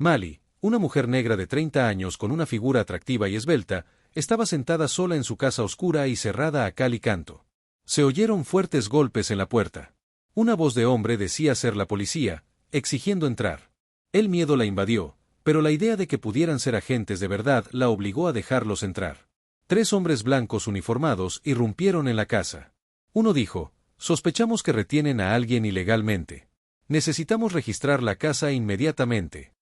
Mali, una mujer negra de 30 años con una figura atractiva y esbelta, estaba sentada sola en su casa oscura y cerrada a cal y canto. Se oyeron fuertes golpes en la puerta. Una voz de hombre decía ser la policía, exigiendo entrar. El miedo la invadió, pero la idea de que pudieran ser agentes de verdad la obligó a dejarlos entrar. 3 hombres blancos uniformados irrumpieron en la casa. Uno dijo: sospechamos que retienen a alguien ilegalmente. Necesitamos registrar la casa inmediatamente.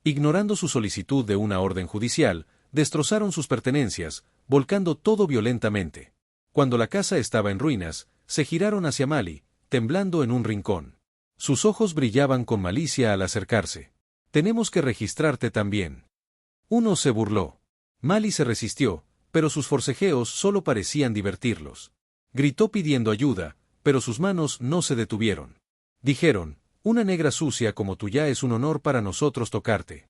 Ignorando su solicitud de una orden judicial, destrozaron sus pertenencias, volcando todo violentamente. Cuando la casa estaba en ruinas, se giraron hacia Mali, temblando en un rincón. Sus ojos brillaban con malicia al acercarse. Tenemos que registrarte también. Uno se burló. Mali se resistió, pero sus forcejeos solo parecían divertirlos. Gritó pidiendo ayuda, pero sus manos no se detuvieron. Dijeron: una negra sucia como tú ya es un honor para nosotros tocarte.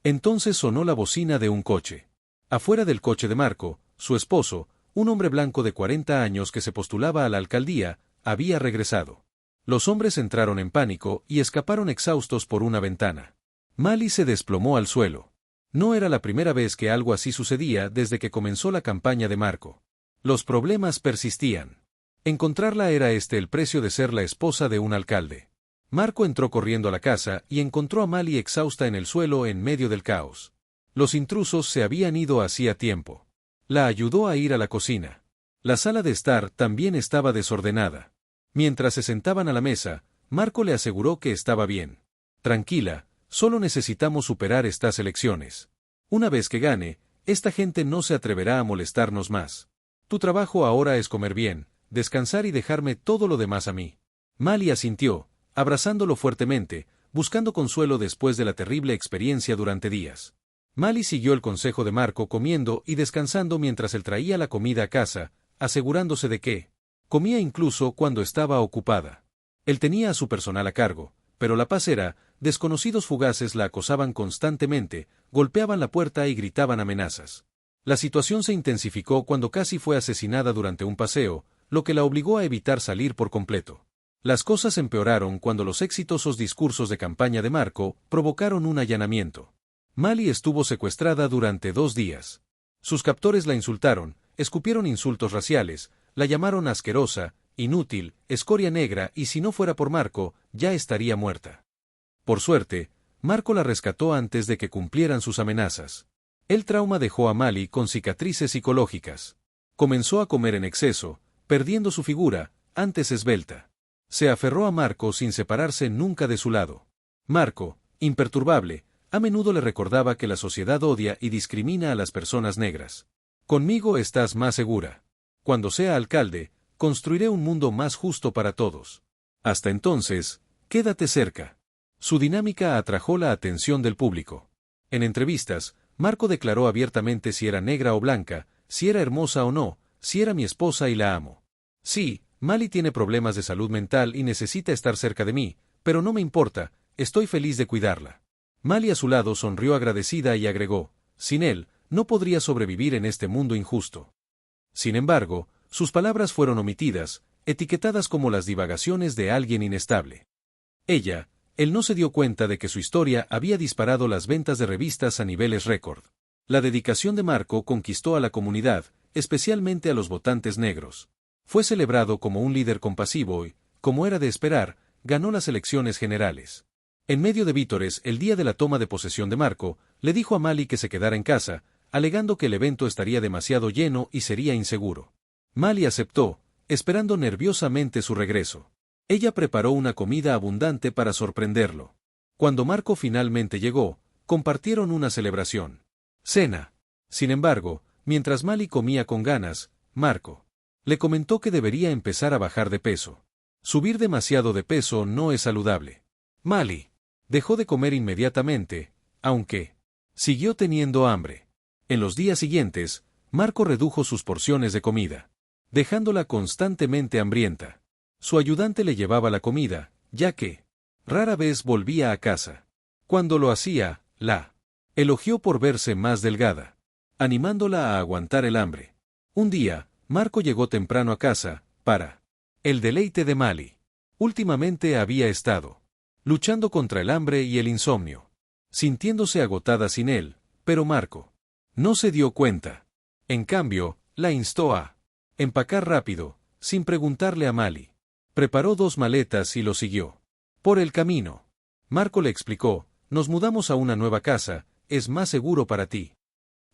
Entonces sonó la bocina de un coche. Afuera del coche de Marco, su esposo, un hombre blanco de 40 años que se postulaba a la alcaldía, había regresado. Los hombres entraron en pánico y escaparon exhaustos por una ventana. Mali se desplomó al suelo. No era la primera vez que algo así sucedía desde que comenzó la campaña de Marco. Los problemas persistían. Encontrarla era el precio de ser la esposa de un alcalde. Marco entró corriendo a la casa y encontró a Mali exhausta en el suelo en medio del caos. Los intrusos se habían ido hacía tiempo. La ayudó a ir a la cocina. La sala de estar también estaba desordenada. Mientras se sentaban a la mesa, Marco le aseguró que estaba bien. Tranquila, solo necesitamos superar estas elecciones. Una vez que gane, esta gente no se atreverá a molestarnos más. Tu trabajo ahora es comer bien, descansar y dejarme todo lo demás a mí. Mali asintió, abrazándolo fuertemente, buscando consuelo después de la terrible experiencia durante días. Mali siguió el consejo de Marco comiendo y descansando mientras él traía la comida a casa, asegurándose de que comía incluso cuando estaba ocupada. Él tenía a su personal a cargo, pero la paz era: desconocidos fugaces la acosaban constantemente, golpeaban la puerta y gritaban amenazas. La situación se intensificó cuando casi fue asesinada durante un paseo, lo que la obligó a evitar salir por completo. Las cosas empeoraron cuando los exitosos discursos de campaña de Marco provocaron un allanamiento. Mali estuvo secuestrada durante 2 días. Sus captores la insultaron, escupieron insultos raciales, la llamaron asquerosa, inútil, escoria negra y si no fuera por Marco, ya estaría muerta. Por suerte, Marco la rescató antes de que cumplieran sus amenazas. El trauma dejó a Mali con cicatrices psicológicas. Comenzó a comer en exceso, perdiendo su figura, antes esbelta. Se aferró a Marco sin separarse nunca de su lado. Marco, imperturbable, a menudo le recordaba que la sociedad odia y discrimina a las personas negras. Conmigo estás más segura. Cuando sea alcalde, construiré un mundo más justo para todos. Hasta entonces, quédate cerca. Su dinámica atrajo la atención del público. En entrevistas, Marco declaró abiertamente si era negra o blanca, si era hermosa o no, si era mi esposa y la amo. Sí, Mali tiene problemas de salud mental y necesita estar cerca de mí, pero no me importa, estoy feliz de cuidarla. Mali a su lado sonrió agradecida y agregó: sin él, no podría sobrevivir en este mundo injusto. Sin embargo, sus palabras fueron omitidas, etiquetadas como las divagaciones de alguien inestable. Él no se dio cuenta de que su historia había disparado las ventas de revistas a niveles récord. La dedicación de Marco conquistó a la comunidad, especialmente a los votantes negros. Fue celebrado como un líder compasivo y, como era de esperar, ganó las elecciones generales. En medio de vítores, el día de la toma de posesión de Marco, le dijo a Mali que se quedara en casa, alegando que el evento estaría demasiado lleno y sería inseguro. Mali aceptó, esperando nerviosamente su regreso. Ella preparó una comida abundante para sorprenderlo. Cuando Marco finalmente llegó, compartieron una celebración. Cena. Sin embargo, mientras Mali comía con ganas, Marco le comentó que debería empezar a bajar de peso. Subir demasiado de peso no es saludable. Mali dejó de comer inmediatamente, aunque siguió teniendo hambre. En los días siguientes, Marco redujo sus porciones de comida, dejándola constantemente hambrienta. Su ayudante le llevaba la comida, ya que rara vez volvía a casa. Cuando lo hacía, la elogió por verse más delgada, animándola a aguantar el hambre. Un día, Marco llegó temprano a casa, para el deleite de Mali. Últimamente había estado luchando contra el hambre y el insomnio. sintiéndose agotada sin él, pero Marco no se dio cuenta. En cambio, la instó a empacar rápido, sin preguntarle a Mali. Preparó 2 maletas y lo siguió. Por el camino, Marco le explicó: nos mudamos a una nueva casa, es más seguro para ti.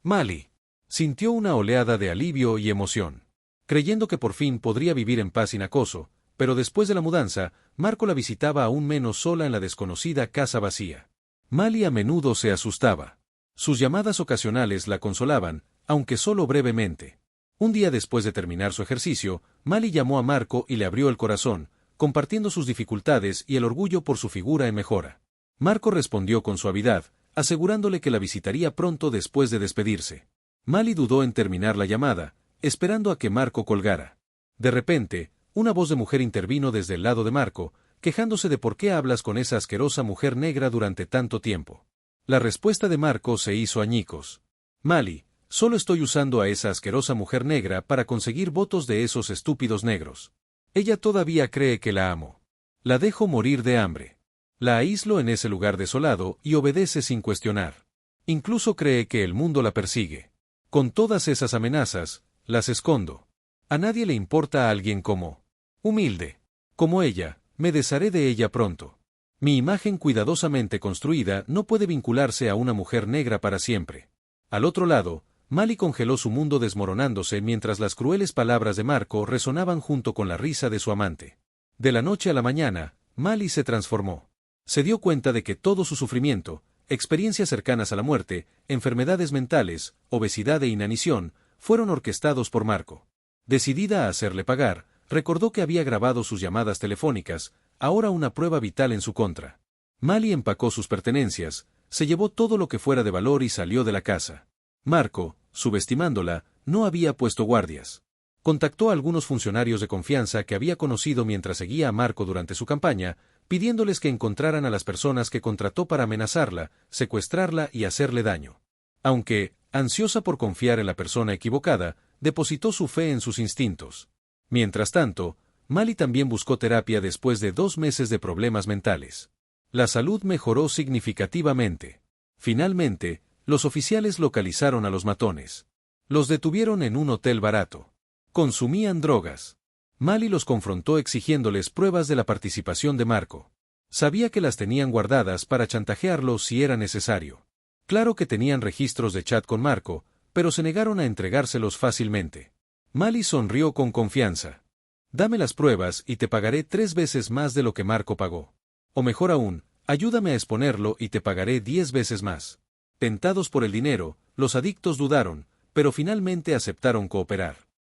Mali sintió una oleada de alivio y emoción, creyendo que por fin podría vivir en paz sin acoso, pero después de la mudanza, Marco la visitaba aún menos sola en la desconocida casa vacía. Mali a menudo se asustaba. Sus llamadas ocasionales la consolaban, aunque solo brevemente. Un día después de terminar su ejercicio, Mali llamó a Marco y le abrió el corazón, compartiendo sus dificultades y el orgullo por su figura en mejora. Marco respondió con suavidad, asegurándole que la visitaría pronto después de despedirse. Mali dudó en terminar la llamada, esperando a que Marco colgara. De repente, una voz de mujer intervino desde el lado de Marco, quejándose de por qué hablas con esa asquerosa mujer negra durante tanto tiempo. La respuesta de Marco se hizo añicos. Mali, solo estoy usando a esa asquerosa mujer negra para conseguir votos de esos estúpidos negros. Ella todavía cree que la amo. La dejo morir de hambre. La aíslo en ese lugar desolado y obedece sin cuestionar. Incluso cree que el mundo la persigue. Con todas esas amenazas, las escondo. A nadie le importa a alguien humilde, como ella, me desharé de ella pronto. Mi imagen cuidadosamente construida no puede vincularse a una mujer negra para siempre. Al otro lado, Mali congeló su mundo desmoronándose mientras las crueles palabras de Marco resonaban junto con la risa de su amante. De la noche a la mañana, Mali se transformó. Se dio cuenta de que todo su sufrimiento, experiencias cercanas a la muerte, enfermedades mentales, obesidad e inanición, fueron orquestados por Marco. Decidida a hacerle pagar, recordó que había grabado sus llamadas telefónicas, ahora una prueba vital en su contra. Mali empacó sus pertenencias, se llevó todo lo que fuera de valor y salió de la casa. Marco, subestimándola, no había puesto guardias. Contactó a algunos funcionarios de confianza que había conocido mientras seguía a Marco durante su campaña, pidiéndoles que encontraran a las personas que contrató para amenazarla, secuestrarla y hacerle daño. Aunque, ansiosa por confiar en la persona equivocada, depositó su fe en sus instintos. Mientras tanto, Mali también buscó terapia después de 2 meses de problemas mentales. La salud mejoró significativamente. Finalmente, los oficiales localizaron a los matones. Los detuvieron en un hotel barato. Consumían drogas. Mali los confrontó exigiéndoles pruebas de la participación de Marco. Sabía que las tenían guardadas para chantajearlo si era necesario. Claro que tenían registros de chat con Marco, pero se negaron a entregárselos fácilmente. Mali sonrió con confianza. Dame las pruebas y te pagaré 3 veces más de lo que Marco pagó. O mejor aún, ayúdame a exponerlo y te pagaré 10 veces más. Tentados por el dinero, los adictos dudaron, pero finalmente aceptaron cooperar.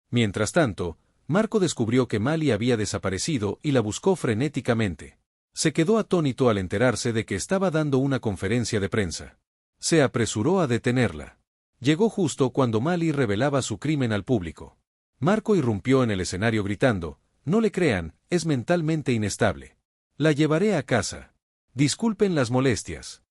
Mientras tanto, Marco descubrió que Mali había desaparecido y la buscó frenéticamente. Se quedó atónito al enterarse de que estaba dando una conferencia de prensa. Se apresuró a detenerla. Llegó justo cuando Mali revelaba su crimen al público. Marco irrumpió en el escenario gritando: «No le crean, es mentalmente inestable. La llevaré a casa. Disculpen las molestias».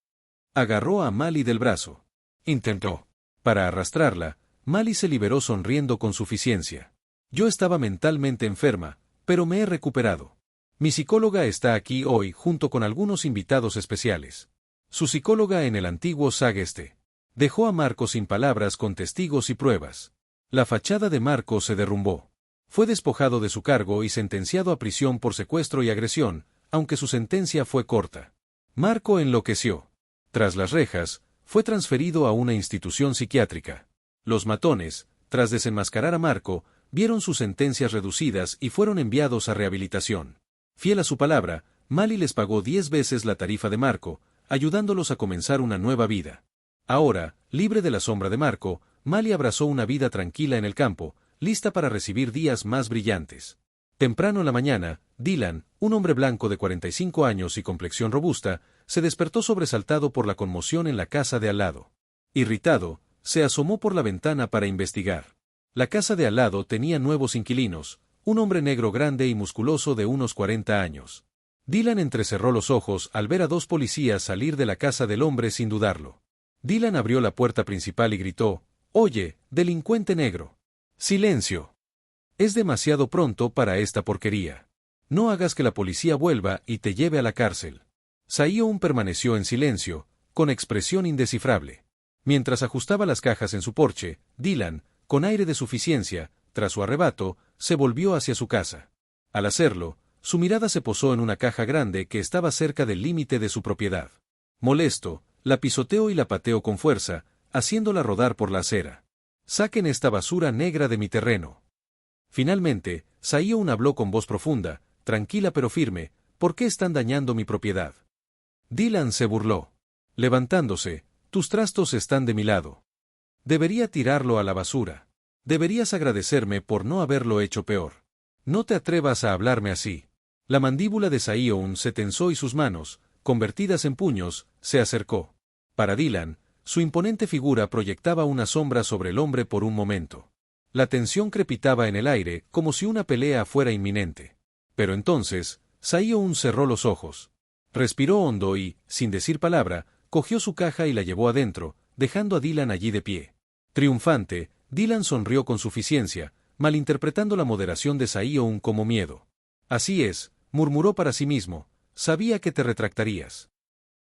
Agarró a Mali del brazo. Intentó. Para arrastrarla, Mali se liberó sonriendo con suficiencia. «Yo estaba mentalmente enferma, pero me he recuperado. Mi psicóloga está aquí hoy junto con algunos invitados especiales». Su psicóloga en el antiguo Sageste. Dejó a Marco sin palabras con testigos y pruebas. La fachada de Marco se derrumbó. Fue despojado de su cargo y sentenciado a prisión por secuestro y agresión, aunque su sentencia fue corta. Marco enloqueció. Tras las rejas, fue transferido a una institución psiquiátrica. Los matones, tras desenmascarar a Marco, vieron sus sentencias reducidas y fueron enviados a rehabilitación. Fiel a su palabra, Mali les pagó 10 veces la tarifa de Marco, ayudándolos a comenzar una nueva vida. Ahora, libre de la sombra de Marco, Mali abrazó una vida tranquila en el campo, lista para recibir días más brillantes. Temprano en la mañana, Dylan, un hombre blanco de 45 años y complexión robusta, se despertó sobresaltado por la conmoción en la casa de al lado. Irritado, se asomó por la ventana para investigar. La casa de al lado tenía nuevos inquilinos, un hombre negro grande y musculoso de unos 40 años. Dylan entrecerró los ojos al ver a 2 policías salir de la casa del hombre sin dudarlo. Dylan abrió la puerta principal y gritó: «Oye, delincuente negro. Silencio. Es demasiado pronto para esta porquería. No hagas que la policía vuelva y te lleve a la cárcel». Saíon permaneció en silencio, con expresión indescifrable. Mientras ajustaba las cajas en su porche, Dylan, con aire de suficiencia, tras su arrebato, se volvió hacia su casa. Al hacerlo, su mirada se posó en una caja grande que estaba cerca del límite de su propiedad. Molesto, la pisoteó y la pateó con fuerza, haciéndola rodar por la acera. «Saquen esta basura negra de mi terreno». Finalmente, Saioun habló con voz profunda, tranquila pero firme: «¿Por qué están dañando mi propiedad?». Dylan se burló. Levantándose: «Tus trastos están de mi lado. Debería tirarlo a la basura. Deberías agradecerme por no haberlo hecho peor. No te atrevas a hablarme así». La mandíbula de Saioun se tensó y sus manos, convertidas en puños, se acercó. Para Dylan, su imponente figura proyectaba una sombra sobre el hombre por un momento. La tensión crepitaba en el aire, como si una pelea fuera inminente. Pero entonces, Saioun cerró los ojos. Respiró hondo y, sin decir palabra, cogió su caja y la llevó adentro, dejando a Dylan allí de pie. Triunfante, Dylan sonrió con suficiencia, malinterpretando la moderación de Saioun como miedo. «Así es», murmuró para sí mismo, «sabía que te retractarías».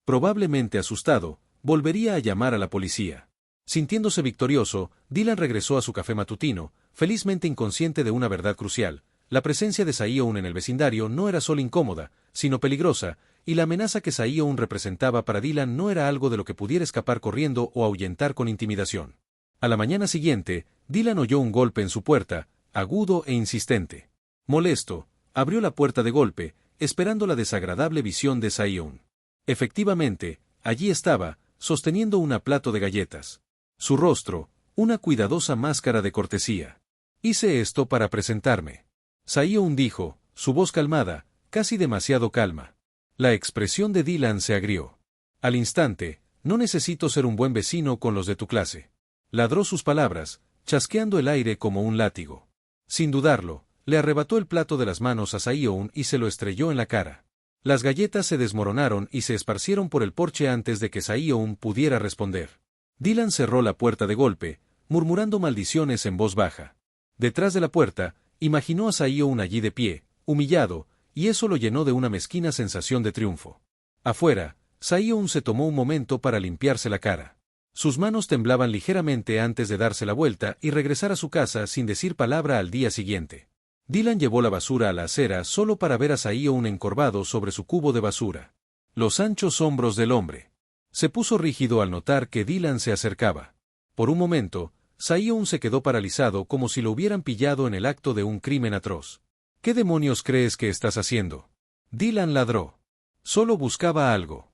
Probablemente asustado, volvería a llamar a la policía. Sintiéndose victorioso, Dylan regresó a su café matutino, felizmente inconsciente de una verdad crucial: la presencia de Saioun en el vecindario no era solo incómoda, sino peligrosa, y la amenaza que Saioun representaba para Dylan no era algo de lo que pudiera escapar corriendo o ahuyentar con intimidación. A la mañana siguiente, Dylan oyó un golpe en su puerta, agudo e insistente. Molesto, abrió la puerta de golpe, esperando la desagradable visión de Saioun. Efectivamente, allí estaba, sosteniendo un plato de galletas. Su rostro, una cuidadosa máscara de cortesía. «Hice esto para presentarme». Saioun dijo, su voz calmada, casi demasiado calma. La expresión de Dylan se agrió. Al instante: «No necesito ser un buen vecino con los de tu clase». Ladró sus palabras, chasqueando el aire como un látigo. Sin dudarlo, le arrebató el plato de las manos a Saioun y se lo estrelló en la cara. Las galletas se desmoronaron y se esparcieron por el porche antes de que Saioun pudiera responder. Dylan cerró la puerta de golpe, murmurando maldiciones en voz baja. Detrás de la puerta, imaginó a Saioun allí de pie, humillado, y eso lo llenó de una mezquina sensación de triunfo. Afuera, Saioun se tomó un momento para limpiarse la cara. Sus manos temblaban ligeramente antes de darse la vuelta y regresar a su casa sin decir palabra al día siguiente. Dylan llevó la basura a la acera solo para ver a Saioun encorvado sobre su cubo de basura. Los anchos hombros del hombre. Se puso rígido al notar que Dylan se acercaba. Por un momento, Saioun se quedó paralizado como si lo hubieran pillado en el acto de un crimen atroz. «¿Qué demonios crees que estás haciendo?». Dylan ladró. Solo buscaba algo.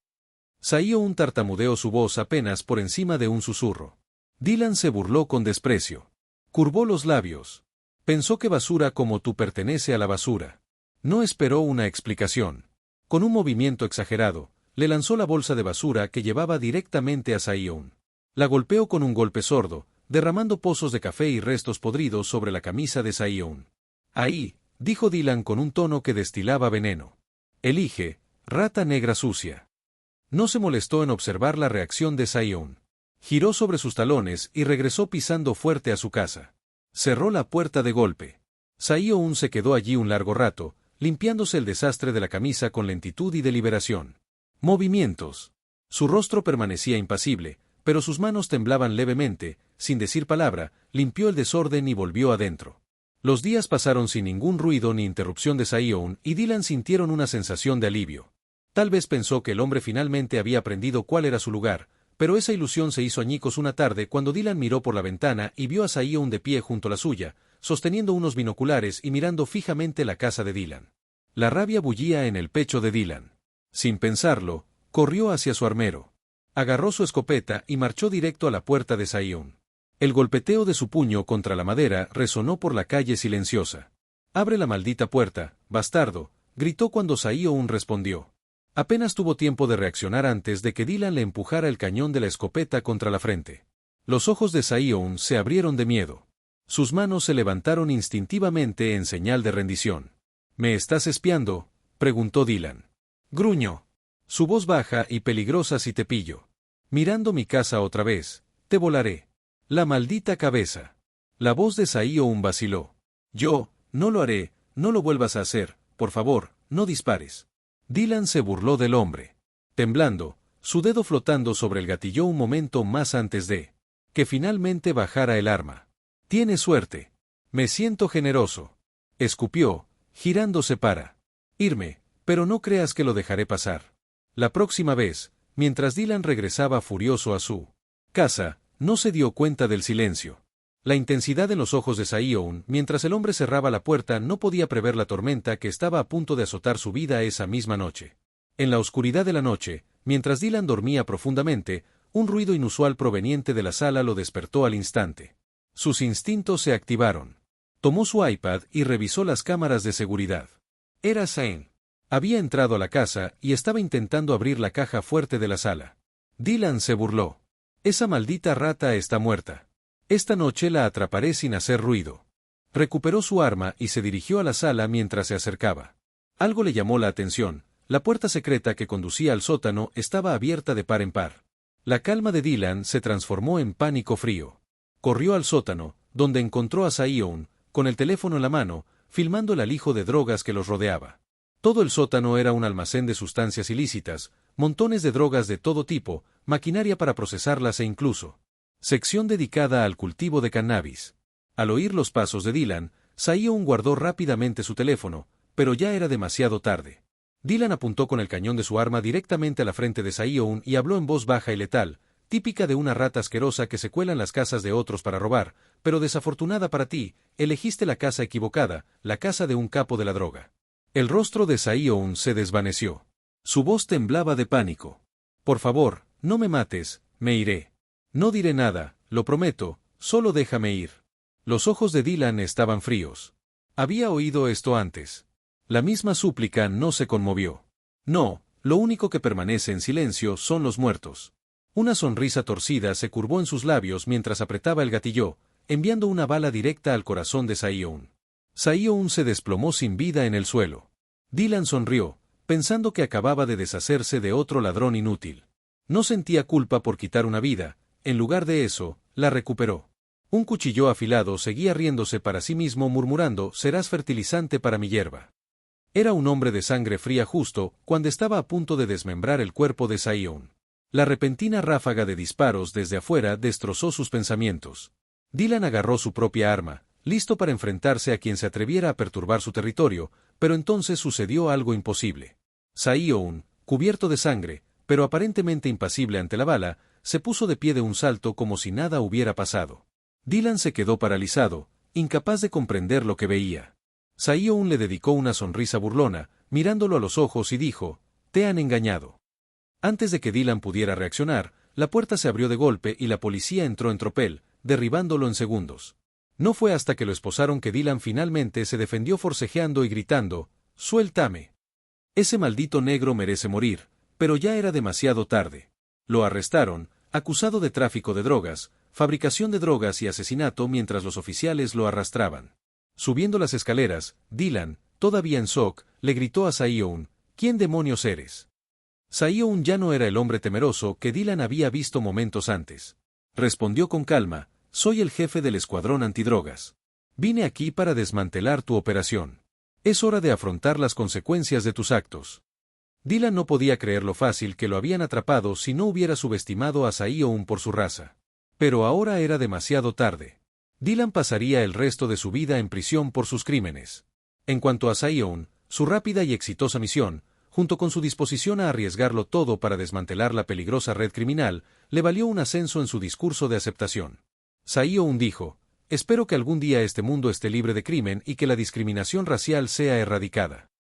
Saioun tartamudeó su voz apenas por encima de un susurro. Dylan se burló con desprecio. Curvó los labios. Pensó que basura como tú pertenece a la basura. No esperó una explicación. Con un movimiento exagerado, le lanzó la bolsa de basura que llevaba directamente a Saioun. La golpeó con un golpe sordo, derramando pozos de café y restos podridos sobre la camisa de Saioun. «Ahí», dijo Dylan con un tono que destilaba veneno. «Elige, rata negra sucia». No se molestó en observar la reacción de Saioun. Giró sobre sus talones y regresó pisando fuerte a su casa. Cerró la puerta de golpe. Saioun se quedó allí un largo rato, limpiándose el desastre de la camisa con lentitud y deliberación. Movimientos. Su rostro permanecía impasible, pero sus manos temblaban levemente. Sin decir palabra, limpió el desorden y volvió adentro. Los días pasaron sin ningún ruido ni interrupción de Saioun y Dylan sintieron una sensación de alivio. Tal vez pensó que el hombre finalmente había aprendido cuál era su lugar, pero esa ilusión se hizo añicos una tarde cuando Dylan miró por la ventana y vio a Saioun de pie junto a la suya, sosteniendo unos binoculares y mirando fijamente la casa de Dylan. La rabia bullía en el pecho de Dylan. Sin pensarlo, corrió hacia su armero. Agarró su escopeta y marchó directo a la puerta de Saioun. El golpeteo de su puño contra la madera resonó por la calle silenciosa. «Abre la maldita puerta, bastardo», gritó cuando Saioun respondió. Apenas tuvo tiempo de reaccionar antes de que Dylan le empujara el cañón de la escopeta contra la frente. Los ojos de Saioun se abrieron de miedo. Sus manos se levantaron instintivamente en señal de rendición. «¿Me estás espiando?», preguntó Dylan. Gruñó. Su voz baja y peligrosa: «Si te pillo mirando mi casa otra vez, te volaré la maldita cabeza». La voz de Saioun vaciló. «Yo, no lo haré, no lo vuelvas a hacer, por favor, no dispares». Dylan se burló del hombre. Temblando, su dedo flotando sobre el gatillo un momento más antes de que finalmente bajara el arma. «Tienes suerte. Me siento generoso», escupió, girándose para irme, «pero no creas que lo dejaré pasar». La próxima vez, mientras Dylan regresaba furioso a su casa, no se dio cuenta del silencio. La intensidad en los ojos de Saioun, mientras el hombre cerraba la puerta, no podía prever la tormenta que estaba a punto de azotar su vida esa misma noche. En la oscuridad de la noche, mientras Dylan dormía profundamente, un ruido inusual proveniente de la sala lo despertó al instante. Sus instintos se activaron. Tomó su iPad y revisó las cámaras de seguridad. Era Zane. Había entrado a la casa y estaba intentando abrir la caja fuerte de la sala. Dylan se burló. «Esa maldita rata está muerta. Esta noche la atraparé sin hacer ruido». Recuperó su arma y se dirigió a la sala mientras se acercaba. Algo le llamó la atención. La puerta secreta que conducía al sótano estaba abierta de par en par. La calma de Dylan se transformó en pánico frío. Corrió al sótano, donde encontró a Saioun, con el teléfono en la mano, filmando el alijo de drogas que los rodeaba. Todo el sótano era un almacén de sustancias ilícitas, montones de drogas de todo tipo, maquinaria para procesarlas e incluso sección dedicada al cultivo de cannabis. Al oír los pasos de Dylan, Saioun guardó rápidamente su teléfono, pero ya era demasiado tarde. Dylan apuntó con el cañón de su arma directamente a la frente de Saioun y habló en voz baja y letal, típica de una rata asquerosa que se cuela en las casas de otros para robar, pero desafortunada para ti, elegiste la casa equivocada, la casa de un capo de la droga. El rostro de Saioun se desvaneció. Su voz temblaba de pánico. «Por favor, no me mates, me iré. No diré nada, lo prometo, solo déjame ir». Los ojos de Dylan estaban fríos. Había oído esto antes. La misma súplica no se conmovió. «No, lo único que permanece en silencio son los muertos». Una sonrisa torcida se curvó en sus labios mientras apretaba el gatillo, enviando una bala directa al corazón de Saioun. Saioun se desplomó sin vida en el suelo. Dylan sonrió, pensando que acababa de deshacerse de otro ladrón inútil. No sentía culpa por quitar una vida, en lugar de eso, la recuperó. Un cuchillo afilado seguía riéndose para sí mismo murmurando: «Serás fertilizante para mi hierba». Era un hombre de sangre fría justo cuando estaba a punto de desmembrar el cuerpo de Saioun. La repentina ráfaga de disparos desde afuera destrozó sus pensamientos. Dylan agarró su propia arma, listo para enfrentarse a quien se atreviera a perturbar su territorio, pero entonces sucedió algo imposible. Saioun, cubierto de sangre, pero aparentemente impasible ante la bala, se puso de pie de un salto como si nada hubiera pasado. Dylan se quedó paralizado, incapaz de comprender lo que veía. Saioun le dedicó una sonrisa burlona, mirándolo a los ojos y dijo: «Te han engañado». Antes de que Dylan pudiera reaccionar, la puerta se abrió de golpe y la policía entró en tropel, derribándolo en segundos. No fue hasta que lo esposaron que Dylan finalmente se defendió forcejeando y gritando: «¡Suéltame! Ese maldito negro merece morir», pero ya era demasiado tarde. Lo arrestaron, acusado de tráfico de drogas, fabricación de drogas y asesinato mientras los oficiales lo arrastraban. Subiendo las escaleras, Dylan, todavía en shock, le gritó a Saioun: «¿Quién demonios eres?». Saioun ya no era el hombre temeroso que Dylan había visto momentos antes. Respondió con calma: «Soy el jefe del escuadrón antidrogas. Vine aquí para desmantelar tu operación. Es hora de afrontar las consecuencias de tus actos». Dylan no podía creer lo fácil que lo habían atrapado si no hubiera subestimado a Saioun por su raza. Pero ahora era demasiado tarde. Dylan pasaría el resto de su vida en prisión por sus crímenes. En cuanto a Saioun, su rápida y exitosa misión, junto con su disposición a arriesgarlo todo para desmantelar la peligrosa red criminal, le valió un ascenso en su discurso de aceptación. Saioun dijo: «Espero que algún día este mundo esté libre de crimen y que la discriminación racial sea erradicada».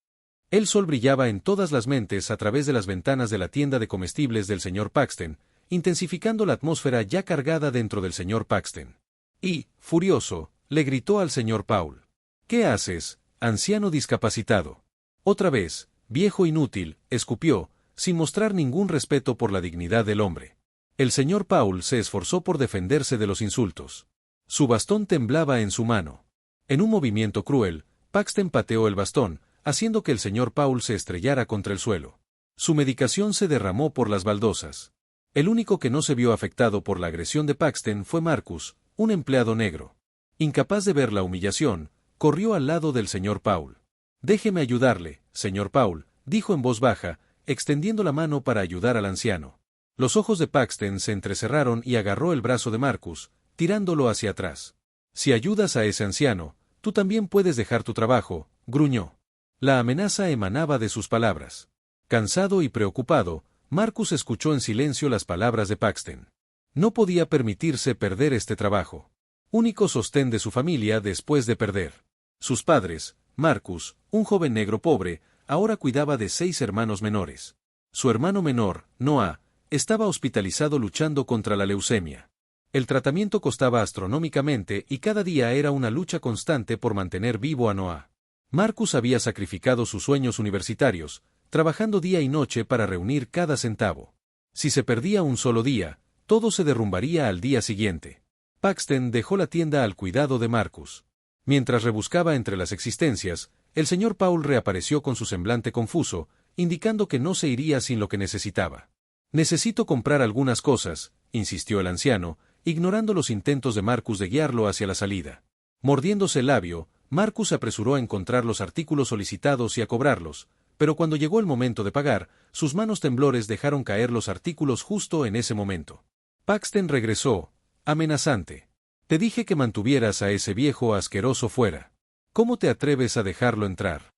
El sol brillaba en todas las mentes a través de las ventanas de la tienda de comestibles del señor Paxton, intensificando la atmósfera ya cargada dentro del señor Paxton. Y, furioso, le gritó al señor Paul: «¿Qué haces, anciano discapacitado?». Otra vez, «Viejo inútil», escupió, sin mostrar ningún respeto por la dignidad del hombre. El señor Paul se esforzó por defenderse de los insultos. Su bastón temblaba en su mano. En un movimiento cruel, Paxton pateó el bastón, haciendo que el señor Paul se estrellara contra el suelo. Su medicación se derramó por las baldosas. El único que no se vio afectado por la agresión de Paxton fue Marcus, un empleado negro. Incapaz de ver la humillación, corrió al lado del señor Paul. «Déjeme ayudarle, señor Paul», dijo en voz baja, extendiendo la mano para ayudar al anciano. Los ojos de Paxton se entrecerraron y agarró el brazo de Marcus, tirándolo hacia atrás. Si ayudas a ese anciano, tú también puedes dejar tu trabajo, gruñó. La amenaza emanaba de sus palabras. Cansado y preocupado, Marcus escuchó en silencio las palabras de Paxton. No podía permitirse perder este trabajo. Único sostén de su familia después de perder. Sus padres, Marcus, un joven negro pobre, ahora cuidaba de 6 hermanos menores. Su hermano menor, Noah, estaba hospitalizado luchando contra la leucemia. El tratamiento costaba astronómicamente y cada día era una lucha constante por mantener vivo a Noah. Marcus había sacrificado sus sueños universitarios, trabajando día y noche para reunir cada centavo. Si se perdía un solo día, todo se derrumbaría al día siguiente. Paxton dejó la tienda al cuidado de Marcus. Mientras rebuscaba entre las existencias, el señor Paul reapareció con su semblante confuso, indicando que no se iría sin lo que necesitaba. Necesito comprar algunas cosas, insistió el anciano, ignorando los intentos de Marcus de guiarlo hacia la salida. Mordiéndose el labio, Marcus se apresuró a encontrar los artículos solicitados y a cobrarlos, pero cuando llegó el momento de pagar, sus manos temblores dejaron caer los artículos justo en ese momento. Paxton regresó, amenazante. Te dije que mantuvieras a ese viejo asqueroso fuera. ¿Cómo te atreves a dejarlo entrar?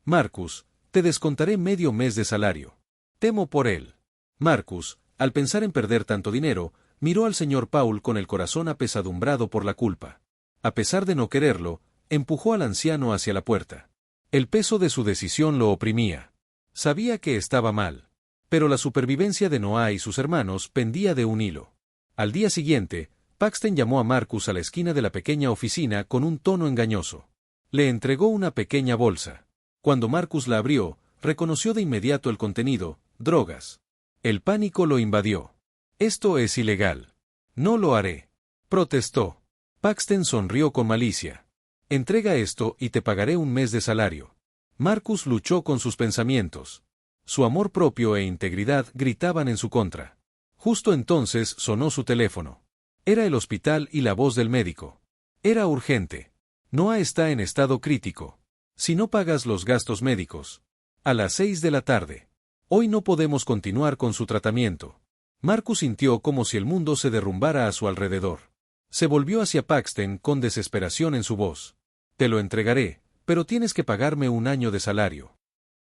Marcus, te descontaré medio mes de salario. Temo por él. Marcus, al pensar en perder tanto dinero, miró al señor Paul con el corazón apesadumbrado por la culpa. A pesar de no quererlo, empujó al anciano hacia la puerta. El peso de su decisión lo oprimía. Sabía que estaba mal. Pero la supervivencia de Noah y sus hermanos pendía de un hilo. Al día siguiente, Paxton llamó a Marcus a la esquina de la pequeña oficina con un tono engañoso. Le entregó una pequeña bolsa. Cuando Marcus la abrió, reconoció de inmediato el contenido: drogas. El pánico lo invadió. Esto es ilegal. No lo haré. Protestó. Paxton sonrió con malicia. Entrega esto y te pagaré un mes de salario. Marcus luchó con sus pensamientos. Su amor propio e integridad gritaban en su contra. Justo entonces sonó su teléfono. Era el hospital y la voz del médico. Era urgente. Noah está en estado crítico. Si no pagas los gastos médicos. A las 6 de la tarde. Hoy no podemos continuar con su tratamiento. Marcus sintió como si el mundo se derrumbara a su alrededor. Se volvió hacia Paxton con desesperación en su voz. Te lo entregaré, pero tienes que pagarme un año de salario.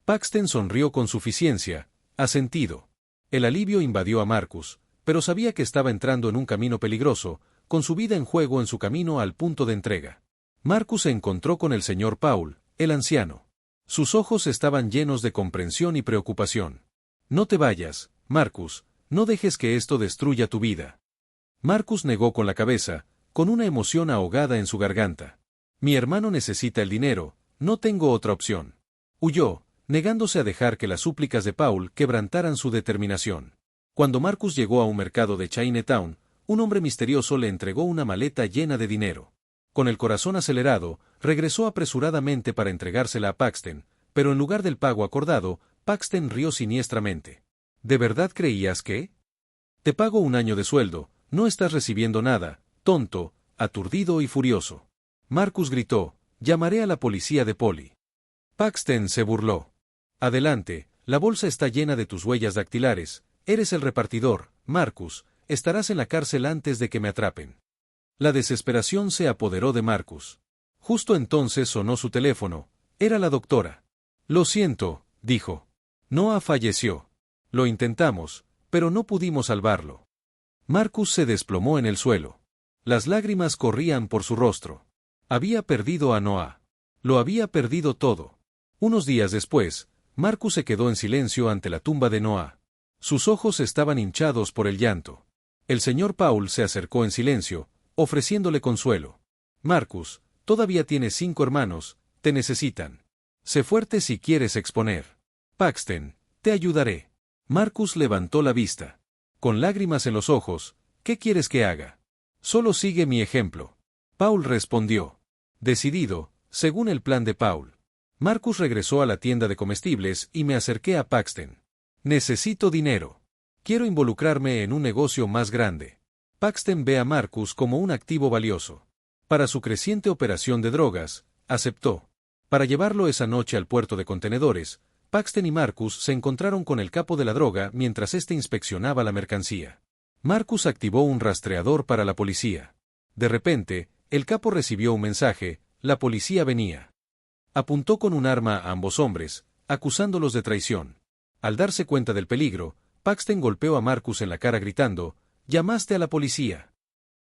Paxton sonrió con suficiencia, asentido. El alivio invadió a Marcus, pero sabía que estaba entrando en un camino peligroso, con su vida en juego en su camino al punto de entrega. Marcus se encontró con el señor Paul, el anciano. Sus ojos estaban llenos de comprensión y preocupación. No te vayas, Marcus, no dejes que esto destruya tu vida. Marcus negó con la cabeza, con una emoción ahogada en su garganta. Mi hermano necesita el dinero, no tengo otra opción. Huyó, negándose a dejar que las súplicas de Paul quebrantaran su determinación. Cuando Marcus llegó a un mercado de Chinatown, un hombre misterioso le entregó una maleta llena de dinero. Con el corazón acelerado, regresó apresuradamente para entregársela a Paxton, pero en lugar del pago acordado, Paxton rió siniestramente. ¿De verdad creías que? Te pago un año de sueldo, no estás recibiendo nada, tonto, aturdido y furioso. Marcus gritó, llamaré a la policía de Poli. Paxton se burló. Adelante, la bolsa está llena de tus huellas dactilares, eres el repartidor, Marcus, estarás en la cárcel antes de que me atrapen. La desesperación se apoderó de Marcus. Justo entonces sonó su teléfono, era la doctora. Lo siento, dijo. Noah falleció. Lo intentamos, pero no pudimos salvarlo. Marcus se desplomó en el suelo. Las lágrimas corrían por su rostro. Había perdido a Noah. Lo había perdido todo. Unos días después, Marcus se quedó en silencio ante la tumba de Noah. Sus ojos estaban hinchados por el llanto. El señor Paul se acercó en silencio, ofreciéndole consuelo. Marcus, todavía tienes 5 hermanos, te necesitan. Sé fuerte si quieres exponer. Paxton, te ayudaré. Marcus levantó la vista. Con lágrimas en los ojos, ¿qué quieres que haga? Solo sigue mi ejemplo. Paul respondió. Decidido, según el plan de Paul. Marcus regresó a la tienda de comestibles y me acerqué a Paxton. Necesito dinero. Quiero involucrarme en un negocio más grande. Paxton ve a Marcus como un activo valioso. Para su creciente operación de drogas, aceptó. Para llevarlo esa noche al puerto de contenedores, Paxton y Marcus se encontraron con el capo de la droga mientras éste inspeccionaba la mercancía. Marcus activó un rastreador para la policía. De repente, el capo recibió un mensaje: la policía venía. Apuntó con un arma a ambos hombres, acusándolos de traición. Al darse cuenta del peligro, Paxton golpeó a Marcus en la cara gritando: «¿Llamaste a la policía?».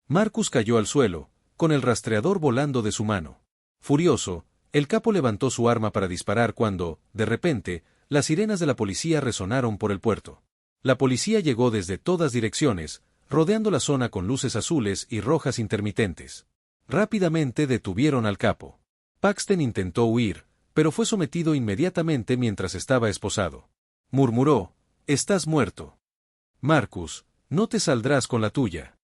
Marcus cayó al suelo, con el rastreador volando de su mano. Furioso, el capo levantó su arma para disparar cuando, de repente, las sirenas de la policía resonaron por el puerto. La policía llegó desde todas direcciones, rodeando la zona con luces azules y rojas intermitentes. Rápidamente detuvieron al capo. Paxton intentó huir, pero fue sometido inmediatamente mientras estaba esposado. Murmuró: «Estás muerto. Marcus, no te saldrás con la tuya».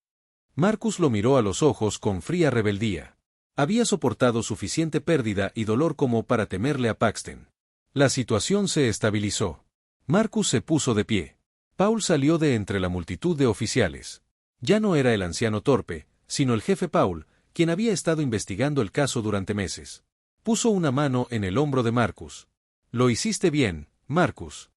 Marcus lo miró a los ojos con fría rebeldía. Había soportado suficiente pérdida y dolor como para temerle a Paxton. La situación se estabilizó. Marcus se puso de pie. Paul salió de entre la multitud de oficiales. Ya no era el anciano torpe, sino el jefe Paul, quien había estado investigando el caso durante meses. Puso una mano en el hombro de Marcus. «Lo hiciste bien, Marcus».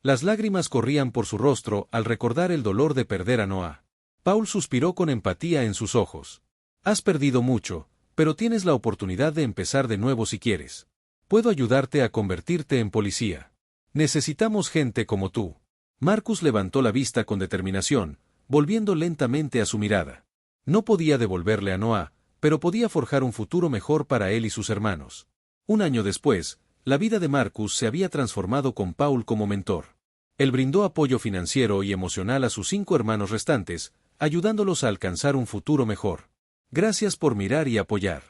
Las lágrimas corrían por su rostro al recordar el dolor de perder a Noah. Paul suspiró con empatía en sus ojos. «Has perdido mucho, pero tienes la oportunidad de empezar de nuevo si quieres. Puedo ayudarte a convertirte en policía. Necesitamos gente como tú». Marcus levantó la vista con determinación, volviendo lentamente a su mirada. No podía devolverle a Noah, pero podía forjar un futuro mejor para él y sus hermanos. Un año después, la vida de Marcus se había transformado con Paul como mentor. Él brindó apoyo financiero y emocional a sus 5 hermanos restantes, ayudándolos a alcanzar un futuro mejor. Gracias por mirar y apoyar.